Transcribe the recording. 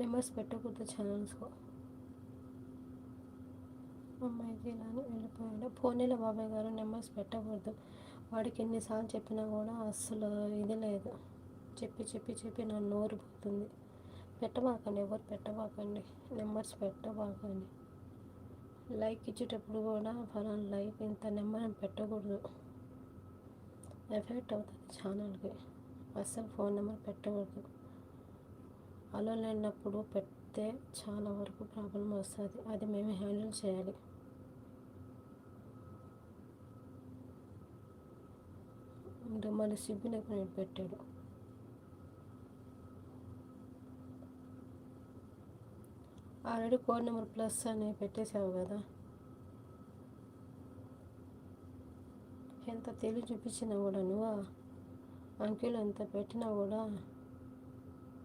Numbers పెట్టకూడదు ఛానల్స్లో. అమ్మాయికి ఇలానే వెళ్ళిపోయాడు. పోనీలే బాబాయ్ గారు, నెంబర్స్ పెట్టకూడదు. వాడికి ఎన్నిసార్లు చెప్పినా కూడా అస్సలు ఇది లేదు. చెప్పి చెప్పి చెప్పి నా నోరు పోతుంది. పెట్టబాకండి, ఎవరు పెట్టబాకండి, నెంబర్స్ పెట్టబాకండి. లైక్ ఇచ్చేటప్పుడు కూడా ఫలానా లైక్ ఇంత నెంబర్ అని పెట్టకూడదు. ఎఫెక్ట్ అవుతుంది ఛానల్కి. అస్సలు ఫోన్ నెంబర్ పెట్టకూడదు. అలో లేనప్పుడు పెడితే చాలా వరకు ప్రాబ్లం వస్తుంది. అది మేము హ్యాండిల్ చేయాలి. మళ్ళీ సిబ్బినకు నేను పెట్టాడు. ఆల్రెడీ కోడ్ నెంబర్ ప్లస్ అని పెట్టేసావు కదా. ఎంత తెలివి చూపించినా కూడా నువ్వు అంకెలు ఎంత పెట్టినా కూడా